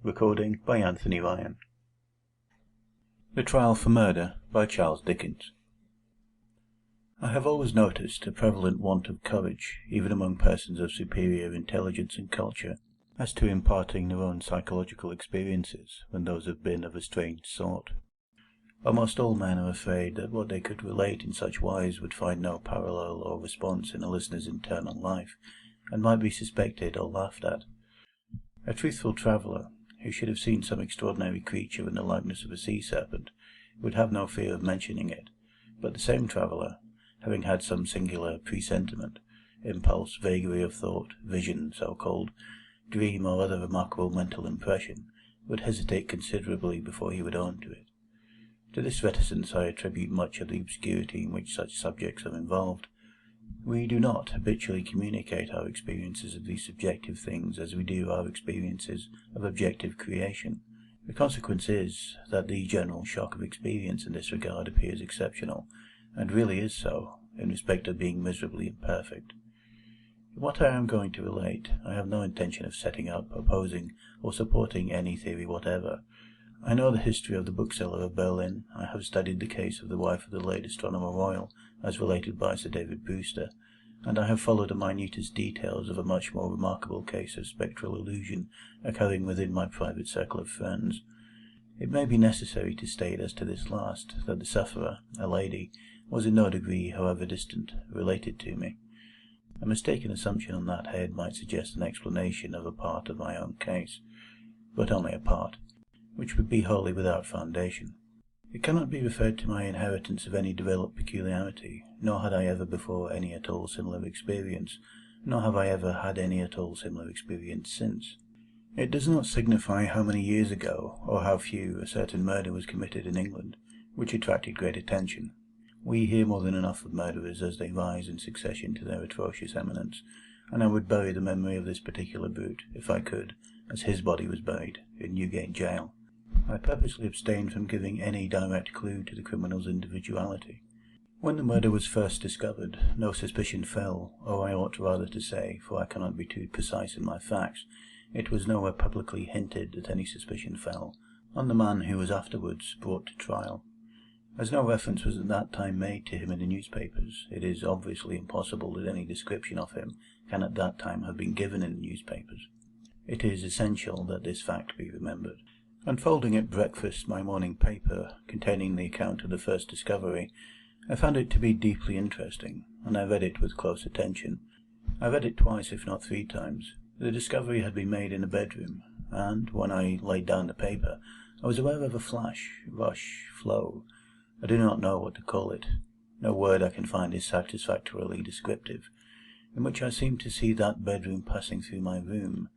Recording by Anthony Ryan. The Trial for Murder by Charles Dickens. I have always noticed a prevalent want of courage, even among persons of superior intelligence and culture, as to imparting their own psychological experiences when those have been of a strange sort. Almost all men are afraid that what they could relate in such wise would find no parallel or response in a listener's internal life, and might be suspected or laughed at. A truthful traveller, who should have seen some extraordinary creature in the likeness of a sea serpent, would have no fear of mentioning it, but the same traveller, having had some singular presentiment, impulse, vagary of thought, vision, so-called, dream, or other remarkable mental impression, would hesitate considerably before he would own to it. To this reticence I attribute much of the obscurity in which such subjects are involved. We do not habitually communicate our experiences of these subjective things as we do our experiences of objective creation. The consequence is that the general shock of experience in this regard appears exceptional, and really is so, in respect of being miserably imperfect. In what I am going to relate, I have no intention of setting up, opposing, or supporting any theory whatever. I know the history of the bookseller of Berlin. I have studied the case of the wife of the late Astronomer Royal, as related by Sir David Brewster, and I have followed the minutest details of a much more remarkable case of spectral illusion occurring within my private circle of friends. It may be necessary to state as to this last, that the sufferer, a lady, was in no degree, however distant, related to me. A mistaken assumption on that head might suggest an explanation of a part of my own case, but only a part, which would be wholly without foundation. It cannot be referred to my inheritance of any developed peculiarity, nor had I ever before any at all similar experience, nor have I ever had any at all similar experience since. It does not signify how many years ago, or how few, a certain murder was committed in England, which attracted great attention. We hear more than enough of murderers as they rise in succession to their atrocious eminence, and I would bury the memory of this particular brute, if I could, as his body was buried, in Newgate Jail. I purposely abstained from giving any direct clue to the criminal's individuality. When the murder was first discovered, no suspicion fell, or I ought rather to say, for I cannot be too precise in my facts, it was nowhere publicly hinted that any suspicion fell on the man who was afterwards brought to trial. As no reference was at that time made to him in the newspapers, it is obviously impossible that any description of him can at that time have been given in the newspapers. It is essential that this fact be remembered. Unfolding at breakfast my morning paper, containing the account of the first discovery, I found it to be deeply interesting, and I read it with close attention. I read it twice, if not 3 times. The discovery had been made in a bedroom, and, when I laid down the paper, I was aware of a flash, rush, flow. I do not know what to call it. No word I can find is satisfactorily descriptive, in which I seemed to see that bedroom passing through my room,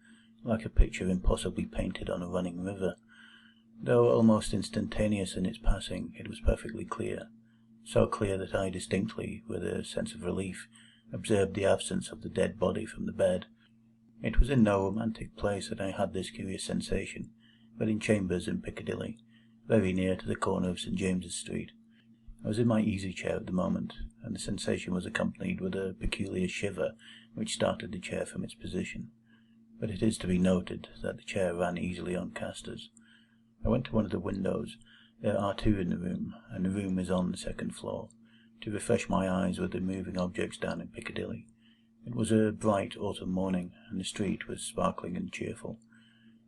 like a picture impossibly painted on a running river. Though almost instantaneous in its passing, it was perfectly clear, so clear that I distinctly, with a sense of relief, observed the absence of the dead body from the bed. It was in no romantic place that I had this curious sensation, but in chambers in Piccadilly, very near to the corner of St. James's Street. I was in my easy-chair at the moment, and the sensation was accompanied with a peculiar shiver which started the chair from its position. But it is to be noted that the chair ran easily on casters. I went to one of the windows. There are 2 in the room, and the room is on the 2nd floor, to refresh my eyes with the moving objects down in Piccadilly. It was a bright autumn morning, and the street was sparkling and cheerful.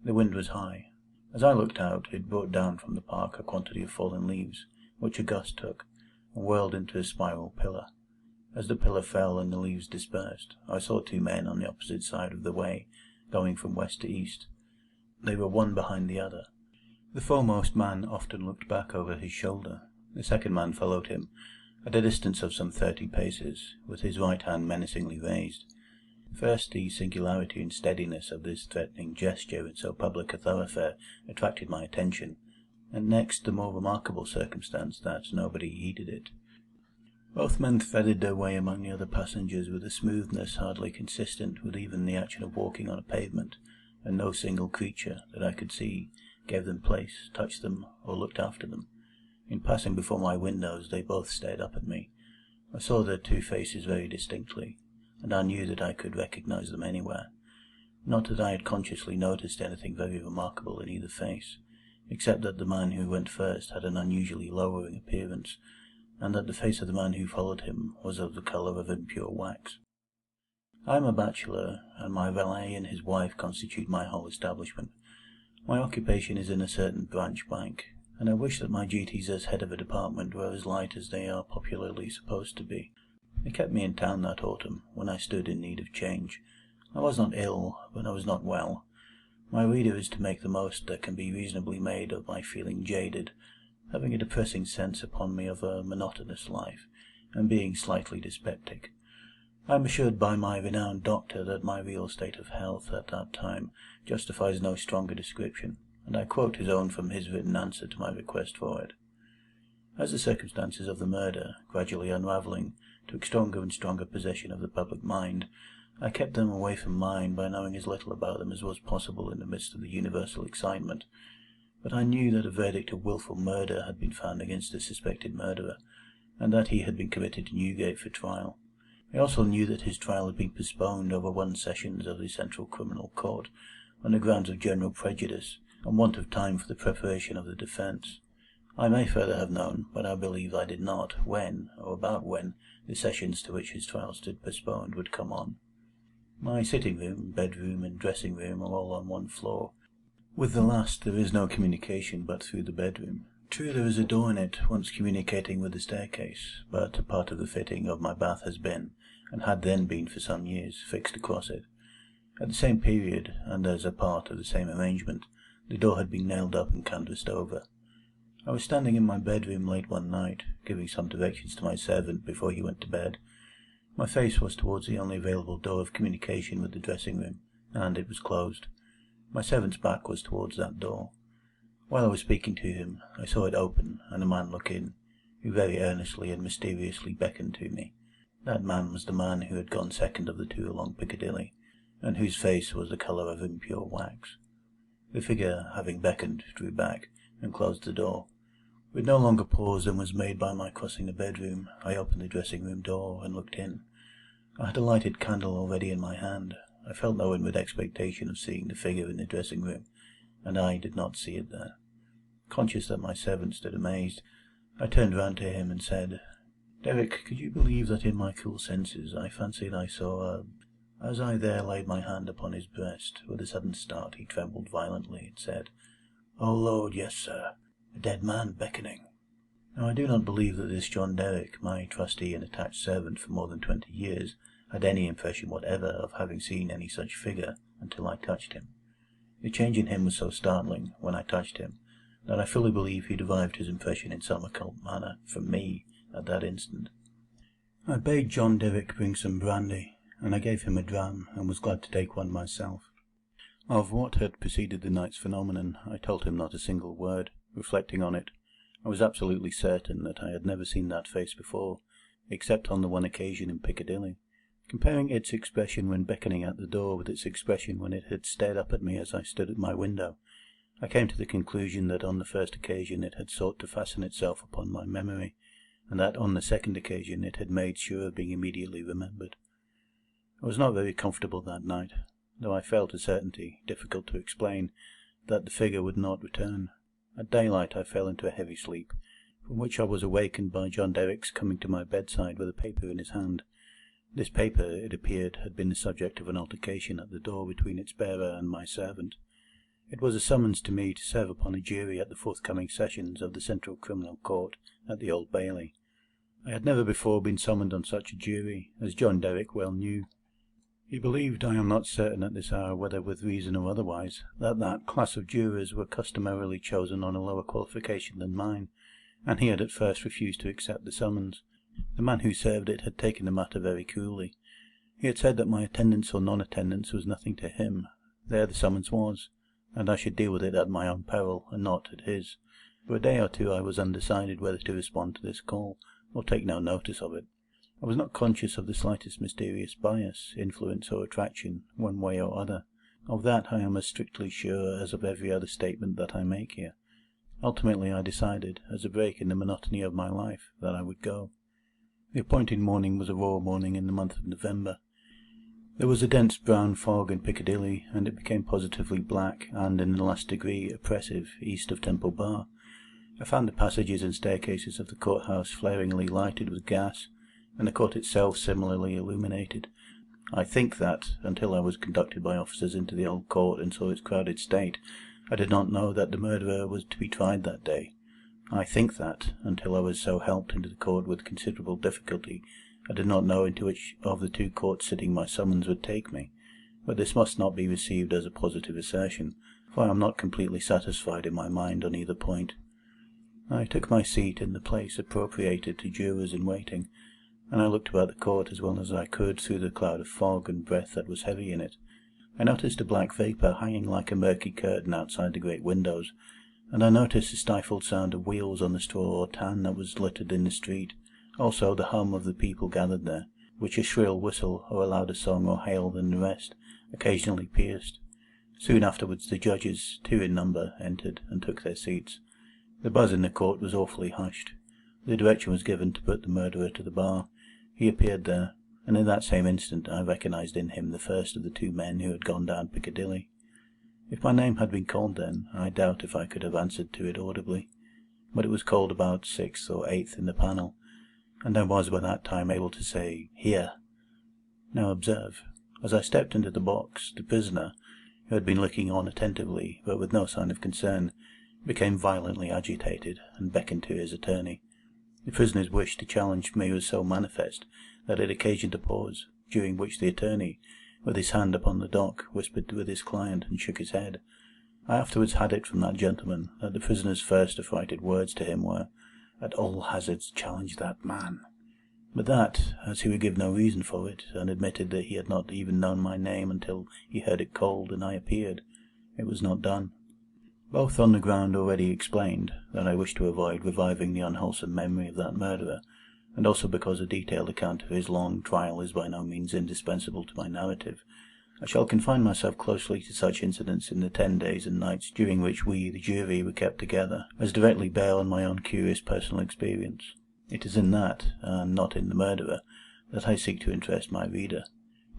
The wind was high. As I looked out, it brought down from the park a quantity of fallen leaves, which a gust took, and whirled into a spiral pillar. As the pillar fell and the leaves dispersed, I saw 2 men on the opposite side of the way, going from west to east. They were one behind the other. The foremost man often looked back over his shoulder. The second man followed him, at a distance of some 30 paces, with his right hand menacingly raised. First, the singularity and steadiness of this threatening gesture in so public a thoroughfare attracted my attention, and next the more remarkable circumstance that nobody heeded it. Both men threaded their way among the other passengers with a smoothness hardly consistent with even the action of walking on a pavement, and no single creature, that I could see, gave them place, touched them, or looked after them. In passing before my windows, they both stared up at me. I saw their 2 faces very distinctly, and I knew that I could recognize them anywhere. Not that I had consciously noticed anything very remarkable in either face, except that the man who went first had an unusually lowering appearance, and that the face of the man who followed him was of the colour of impure wax. I am a bachelor, and my valet and his wife constitute my whole establishment. My occupation is in a certain branch bank, and I wish that my duties as head of a department were as light as they are popularly supposed to be. They kept me in town that autumn, when I stood in need of change. I was not ill, but I was not well. My reader is to make the most that can be reasonably made of my feeling jaded, having a depressing sense upon me of a monotonous life, and being slightly dyspeptic. I am assured by my renowned doctor that my real state of health at that time justifies no stronger description, and I quote his own from his written answer to my request for it. As the circumstances of the murder, gradually unravelling, took stronger and stronger possession of the public mind, I kept them away from mine by knowing as little about them as was possible in the midst of the universal excitement. But I knew that a verdict of wilful murder had been found against the suspected murderer, and that he had been committed to Newgate for trial. I also knew that his trial had been postponed over 1 sessions of the Central Criminal Court, on the grounds of general prejudice, and want of time for the preparation of the defence. I may further have known, but I believe I did not, when, or about when, the sessions to which his trial stood postponed would come on. My sitting-room, bedroom, and dressing-room are all on one floor. With the last there is no communication but through the bedroom. True, there is a door in it, once communicating with the staircase, but a part of the fitting of my bath has been, and had then been for some years, fixed across it. At the same period, and as a part of the same arrangement, the door had been nailed up and canvassed over. I was standing in my bedroom late one night, giving some directions to my servant before he went to bed. My face was towards the only available door of communication with the dressing-room, and it was closed. My servant's back was towards that door. While I was speaking to him, I saw it open, and a man look in, who very earnestly and mysteriously beckoned to me. That man was the man who had gone second of the two along Piccadilly, and whose face was the colour of impure wax. The figure, having beckoned, drew back, and closed the door. With no longer pause than was made by my crossing the bedroom, I opened the dressing-room door and looked in. I had a lighted candle already in my hand. I felt no inward expectation of seeing the figure in the dressing-room, and I did not see it there. Conscious that my servant stood amazed, I turned round to him and said, "Derrick, could you believe that in my cool senses I fancied I saw a—" As I there laid my hand upon his breast, with a sudden start he trembled violently, and said, "Oh Lord, yes, sir, a dead man beckoning." Now I do not believe that this John Derrick, my trusty and attached servant for more than 20 years, had any impression whatever of having seen any such figure until I touched him. The change in him was so startling, when I touched him, that I fully believe he derived his impression in some occult manner from me at that instant. I bade John Derrick bring some brandy, and I gave him a dram, and was glad to take one myself. Of what had preceded the night's phenomenon I told him not a single word. Reflecting on it, I was absolutely certain that I had never seen that face before, except on the one occasion in Piccadilly. Comparing its expression when beckoning at the door with its expression when it had stared up at me as I stood at my window, I came to the conclusion that on the first occasion it had sought to fasten itself upon my memory, and that on the second occasion it had made sure of being immediately remembered. I was not very comfortable that night, though I felt a certainty, difficult to explain, that the figure would not return. At daylight I fell into a heavy sleep, from which I was awakened by John Derrick's coming to my bedside with a paper in his hand. This paper, it appeared, had been the subject of an altercation at the door between its bearer and my servant. It was a summons to me to serve upon a jury at the forthcoming sessions of the Central Criminal Court at the Old Bailey. I had never before been summoned on such a jury, as John Derrick well knew. He believed, I am not certain at this hour whether with reason or otherwise, that class of jurors were customarily chosen on a lower qualification than mine, and he had at first refused to accept the summons. The man who served it had taken the matter very coolly. He had said that my attendance or non-attendance was nothing to him. There the summons was, and I should deal with it at my own peril, and not at his. For a day or two I was undecided whether to respond to this call, or take no notice of it. I was not conscious of the slightest mysterious bias, influence, or attraction, one way or other. Of that I am as strictly sure as of every other statement that I make here. Ultimately I decided, as a break in the monotony of my life, that I would go. The appointed morning was a raw morning in the month of November. There was a dense brown fog in Piccadilly, and it became positively black and, in the last degree, oppressive east of Temple Bar. I found the passages and staircases of the courthouse flaringly lighted with gas, and the court itself similarly illuminated. I think that, until I was conducted by officers into the old court and saw its crowded state, I did not know that the murderer was to be tried that day. I think that, until I was so helped into the court with considerable difficulty, I did not know into which of the two courts sitting my summons would take me. But this must not be received as a positive assertion, for I am not completely satisfied in my mind on either point. I took my seat in the place appropriated to jurors in waiting, and I looked about the court as well as I could through the cloud of fog and breath that was heavy in it. I noticed a black vapour hanging like a murky curtain outside the great windows, and I noticed the stifled sound of wheels on the straw or tan that was littered in the street, also the hum of the people gathered there, which a shrill whistle or a louder song or hail than the rest occasionally pierced. Soon afterwards the judges, 2 in number, entered and took their seats. The buzz in the court was awfully hushed. The direction was given to put the murderer to the bar. He appeared there, and in that same instant I recognized in him the first of the 2 men who had gone down Piccadilly. If my name had been called then, I doubt if I could have answered to it audibly, but it was called about 6th or 8th in the panel, and I was by that time able to say, "Here." Now observe, as I stepped into the box, the prisoner, who had been looking on attentively, but with no sign of concern, became violently agitated, and beckoned to his attorney. The prisoner's wish to challenge me was so manifest that it occasioned a pause, during which the attorney, with his hand upon the dock, whispered with his client and shook his head. I afterwards had it from that gentleman that the prisoner's first affrighted words to him were, "At all hazards challenge that man," but that, as he would give no reason for it, and admitted that he had not even known my name until he heard it called and I appeared, it was not done. Both on the ground already explained, that I wished to avoid reviving the unwholesome memory of that murderer, and also because a detailed account of his long trial is by no means indispensable to my narrative, I shall confine myself closely to such incidents in the 10 days and nights during which we, the jury, were kept together, as directly bear on my own curious personal experience. It is in that, and not in the murderer, that I seek to interest my reader.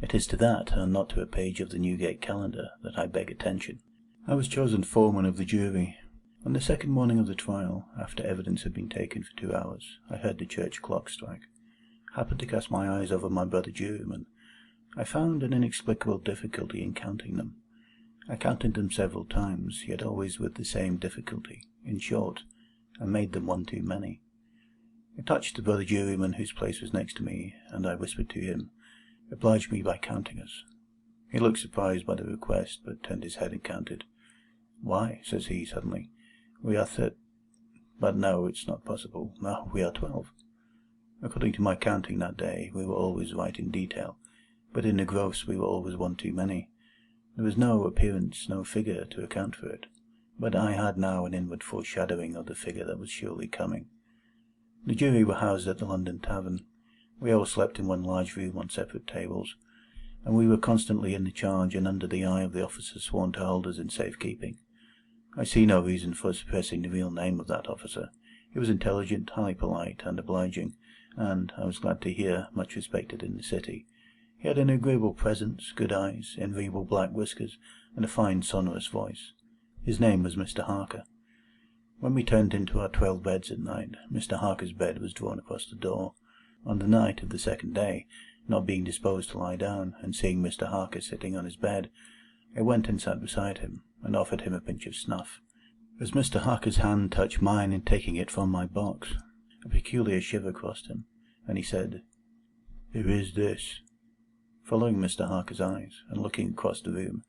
It is to that, and not to a page of the Newgate calendar, that I beg attention. I was chosen foreman of the jury. On the second morning of the trial, after evidence had been taken for 2 hours, I heard the church clock strike. I happened to cast my eyes over my brother jurymen. I found an inexplicable difficulty in counting them. I counted them several times, yet always with the same difficulty. In short, I made them one too many. I touched the brother juryman whose place was next to me, and I whispered to him, "Oblige me by counting us." He looked surprised by the request, but turned his head and counted. "Why," says he suddenly, "we are but no, it's not possible. No, we are 12. According to my counting that day, we were always right in detail, but in the gross we were always one too many. There was no appearance, no figure to account for it, but I had now an inward foreshadowing of the figure that was surely coming. The jury were housed at the London Tavern. We all slept in one large room on separate tables, and we were constantly in the charge and under the eye of the officer sworn to hold us in safe keeping. I see no reason for suppressing the real name of that officer. He was intelligent, highly polite, and obliging, and, I was glad to hear, much respected in the city. He had an agreeable presence, good eyes, enviable black whiskers, and a fine sonorous voice. His name was Mr. Harker. When we turned into our 12 beds at night, Mr. Harker's bed was drawn across the door. On the night of the second day, not being disposed to lie down, and seeing Mr. Harker sitting on his bed, I went and sat beside him, and offered him a pinch of snuff. As Mr. Harker's hand touched mine in taking it from my box, a peculiar shiver crossed him, and he said, "Who is this?" Following Mr. Harker's eyes, and looking across the room,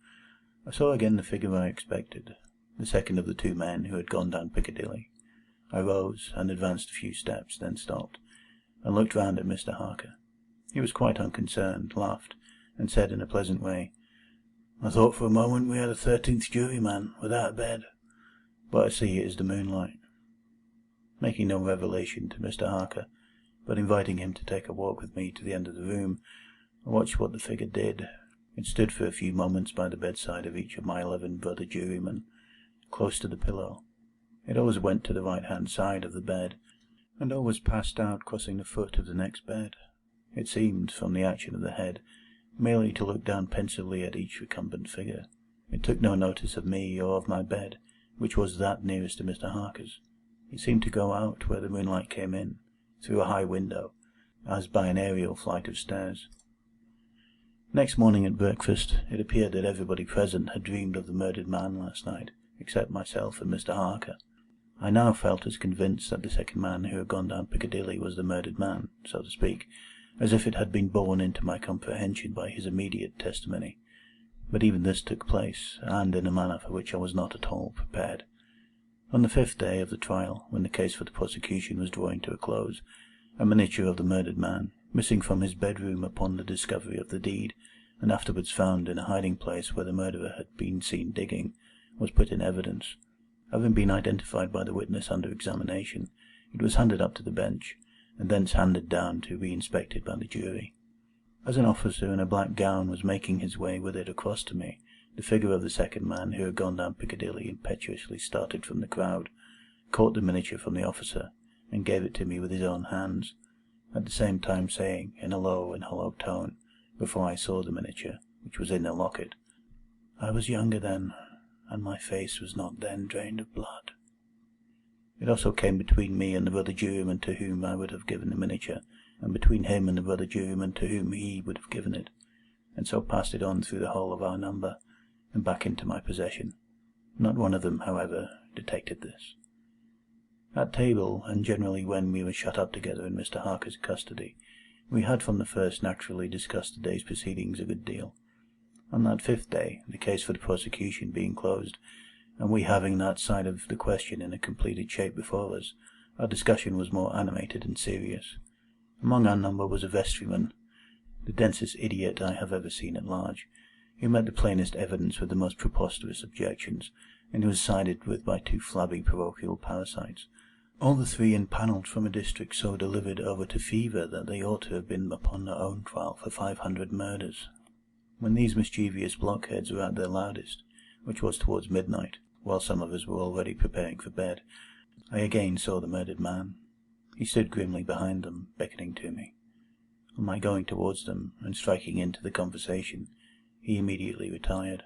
I saw again the figure I expected, the second of the 2 men who had gone down Piccadilly. I rose, and advanced a few steps, then stopped, and looked round at Mr. Harker. He was quite unconcerned, laughed, and said in a pleasant way, "I thought for a moment we had a 13th juryman without a bed, but I see it is the moonlight." Making no revelation to Mr. Harker, but inviting him to take a walk with me to the end of the room, I watched what the figure did. It stood for a few moments by the bedside of each of my 11 brother jurymen, close to the pillow. It always went to the right-hand side of the bed, and always passed out crossing the foot of the next bed. It seemed, from the action of the head, merely to look down pensively at each recumbent figure. It took no notice of me or of my bed, which was that nearest to Mr. Harker's. It seemed to go out where the moonlight came in, through a high window, as by an aerial flight of stairs. Next morning at breakfast, it appeared that everybody present had dreamed of the murdered man last night, except myself and Mr. Harker. I now felt as convinced that the second man who had gone down Piccadilly was the murdered man, so to speak, as if it had been borne into my comprehension by his immediate testimony. But even this took place, and in a manner for which I was not at all prepared. On the 5th day of the trial, when the case for the prosecution was drawing to a close, a miniature of the murdered man, missing from his bedroom upon the discovery of the deed, and afterwards found in a hiding-place where the murderer had been seen digging, was put in evidence. Having been identified by the witness under examination, it was handed up to the bench, and thence handed down to be inspected by the jury. As an officer in a black gown was making his way with it across to me, the figure of the second man who had gone down Piccadilly impetuously started from the crowd, caught the miniature from the officer, and gave it to me with his own hands, at the same time saying, in a low and hollow tone, before I saw the miniature, which was in the locket, "I was younger then, and my face was not then drained of blood." It also came between me and the brother juryman to whom I would have given the miniature, and between him and the brother juryman to whom he would have given it, and so passed it on through the whole of our number, and back into my possession. Not one of them, however, detected this. At table, and generally when we were shut up together in Mr. Harker's custody, we had from the first naturally discussed the day's proceedings a good deal. On that 5th day, the case for the prosecution being closed, and we having that side of the question in a completed shape before us, our discussion was more animated and serious. Among our number was a vestryman, the densest idiot I have ever seen at large, who met the plainest evidence with the most preposterous objections, and who was sided with by 2 flabby parochial parasites, all the 3 impanelled from a district so delivered over to fever that they ought to have been upon their own trial for 500 murders. When these mischievous blockheads were at their loudest, which was towards midnight, while some of us were already preparing for bed, I again saw the murdered man. He stood grimly behind them, beckoning to me. On my going towards them, and striking into the conversation, he immediately retired.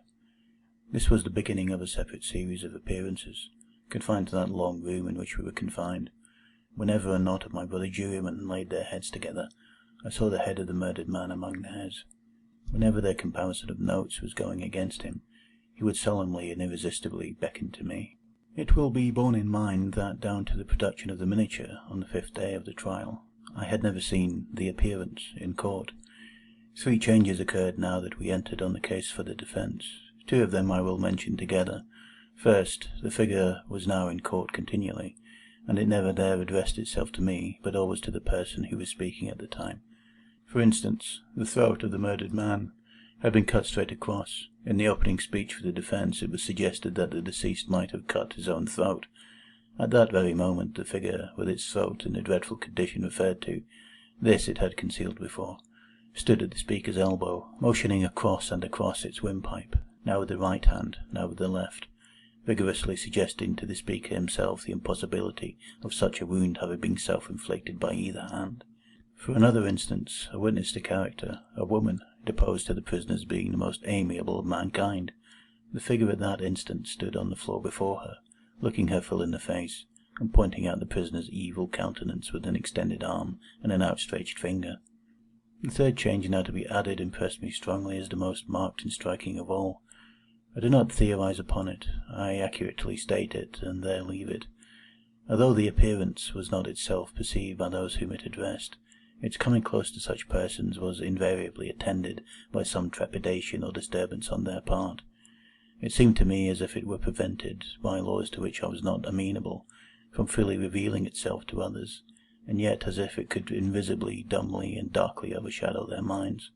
This was the beginning of a separate series of appearances, confined to that long room in which we were confined. Whenever a knot of my brother jurymen laid their heads together, I saw the head of the murdered man among theirs. Whenever their comparison of notes was going against him, he would solemnly and irresistibly beckon to me. It will be borne in mind that down to the production of the miniature on the 5th day of the trial, I had never seen the appearance in court. 3 changes occurred now that we entered on the case for the defence. 2 of them I will mention together. First, the figure was now in court continually, and it never there addressed itself to me, but always to the person who was speaking at the time. For instance, the throat of the murdered man had been cut straight across. In the opening speech for the defence it was suggested that the deceased might have cut his own throat. At that very moment the figure, with its throat in the dreadful condition referred to, this it had concealed before, stood at the speaker's elbow, motioning across and across its windpipe, now with the right hand, now with the left, vigorously suggesting to the speaker himself the impossibility of such a wound having been self-inflicted by either hand. For another instance, a witness to character, a woman, deposed to the prisoner's being the most amiable of mankind. The figure at that instant stood on the floor before her, looking her full in the face, and pointing out the prisoner's evil countenance with an extended arm and an outstretched finger. The third change now to be added impressed me strongly as the most marked and striking of all. I do not theorize upon it, I accurately state it, and there leave it. Although the appearance was not itself perceived by those whom it addressed, its coming close to such persons was invariably attended by some trepidation or disturbance on their part. It seemed to me as if it were prevented, by laws to which I was not amenable, from freely revealing itself to others, and yet as if it could invisibly, dumbly, and darkly overshadow their minds.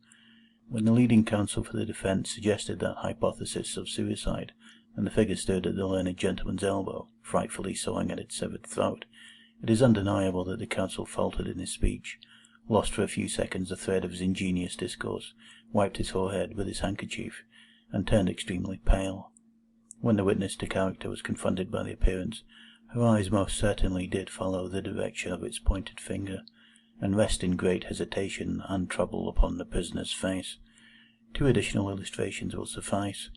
When the leading counsel for the defence suggested that hypothesis of suicide, and the figure stood at the learned gentleman's elbow, frightfully sawing at its severed throat, it is undeniable that the counsel faltered in his speech, lost for a few seconds the thread of his ingenious discourse, wiped his forehead with his handkerchief, and turned extremely pale. When the witness to character was confronted by the appearance, her eyes most certainly did follow the direction of its pointed finger, and rest in great hesitation and trouble upon the prisoner's face. 2 additional illustrations will suffice.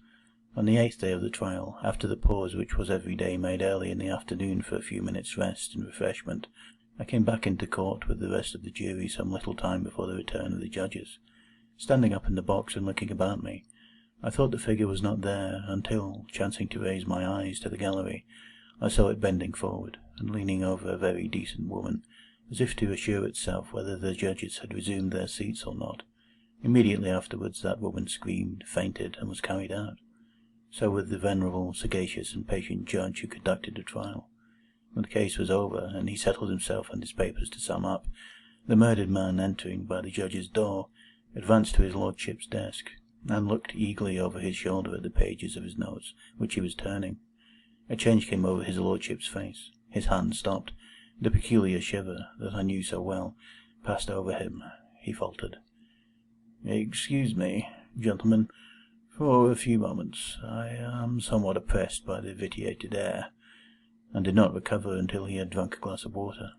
On the 8th day of the trial, after the pause which was every day made early in the afternoon for a few minutes' rest and refreshment, I came back into court with the rest of the jury some little time before the return of the judges. Standing up in the box and looking about me, I thought the figure was not there until, chancing to raise my eyes to the gallery, I saw it bending forward and leaning over a very decent woman, as if to assure itself whether the judges had resumed their seats or not. Immediately afterwards that woman screamed, fainted, and was carried out. So with the venerable, sagacious, and patient judge who conducted the trial. When the case was over, and he settled himself and his papers to sum up, the murdered man, entering by the judge's door, advanced to his lordship's desk, and looked eagerly over his shoulder at the pages of his notes, which he was turning. A change came over his lordship's face. His hand stopped. The peculiar shiver that I knew so well passed over him. He faltered. "Excuse me, gentlemen, for a few moments. I am somewhat oppressed by the vitiated air," and did not recover until he had drunk a glass of water.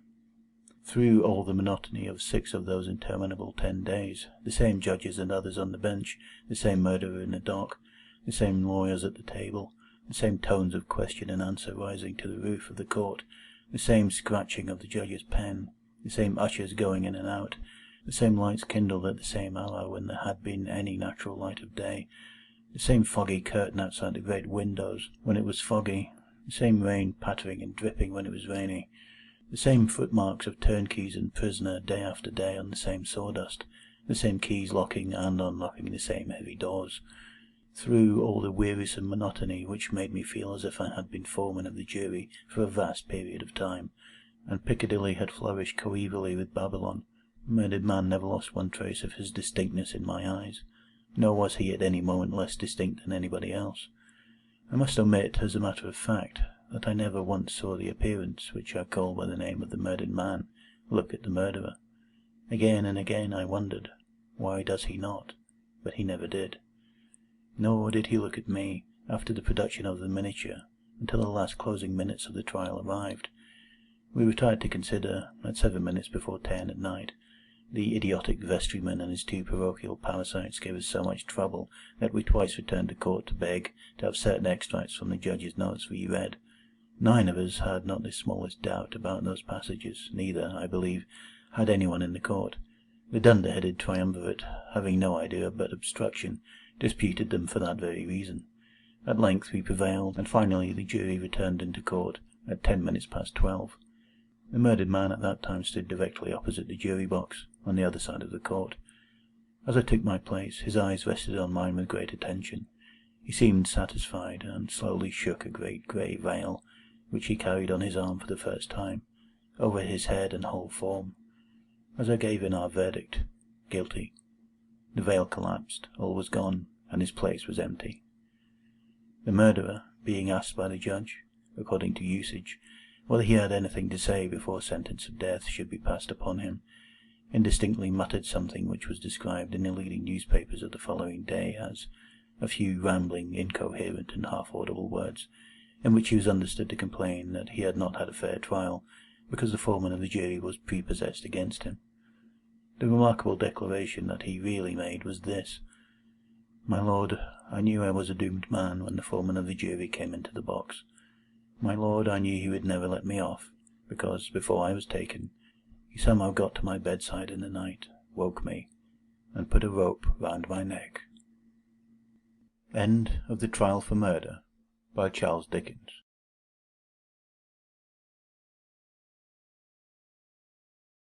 Through all the monotony of 6 of those interminable 10 days, the same judges and others on the bench, the same murderer in the dock, the same lawyers at the table, the same tones of question and answer rising to the roof of the court, the same scratching of the judge's pen, the same ushers going in and out, the same lights kindled at the same hour when there had been any natural light of day, the same foggy curtain outside the great windows when it was foggy, the same rain pattering and dripping when it was rainy, the same footmarks of turnkeys and prisoner day after day on the same sawdust, the same keys locking and unlocking the same heavy doors. Through all the wearisome monotony which made me feel as if I had been foreman of the jury for a vast period of time, and Piccadilly had flourished coevally with Babylon, the murdered man never lost one trace of his distinctness in my eyes, nor was he at any moment less distinct than anybody else. I must omit, as a matter of fact, that I never once saw the appearance, which I call by the name of the murdered man, look at the murderer. Again and again I wondered, why does he not? But he never did. Nor did he look at me, after the production of the miniature, until the last closing minutes of the trial arrived. We retired to consider, at 7 minutes before 10 at night. The idiotic vestryman and his 2 parochial parasites gave us so much trouble that we twice returned to court to beg to have certain extracts from the judge's notes reread. 9 of us had not the smallest doubt about those passages, neither, I believe, had anyone in the court. The dunder-headed triumvirate, having no idea but obstruction, disputed them for that very reason. At length we prevailed, and finally the jury returned into court at 10 minutes past 12. The murdered man at that time stood directly opposite the jury box, on the other side of the court. As I took my place, his eyes rested on mine with great attention. He seemed satisfied, and slowly shook a great grey veil, which he carried on his arm for the first time, over his head and whole form. As I gave in our verdict, guilty, the veil collapsed, all was gone, and his place was empty. The murderer, being asked by the judge, according to usage, whether he had anything to say before sentence of death should be passed upon him, indistinctly muttered something which was described in the leading newspapers of the following day as a few rambling, incoherent, and half-audible words, in which he was understood to complain that he had not had a fair trial, because the foreman of the jury was prepossessed against him. The remarkable declaration that he really made was this: "My lord, I knew I was a doomed man when the foreman of the jury came into the box. My lord, I knew he would never let me off, because, before I was taken, he somehow got to my bedside in the night, woke me, and put a rope round my neck." End of The Trial for Murder by Charles Dickens.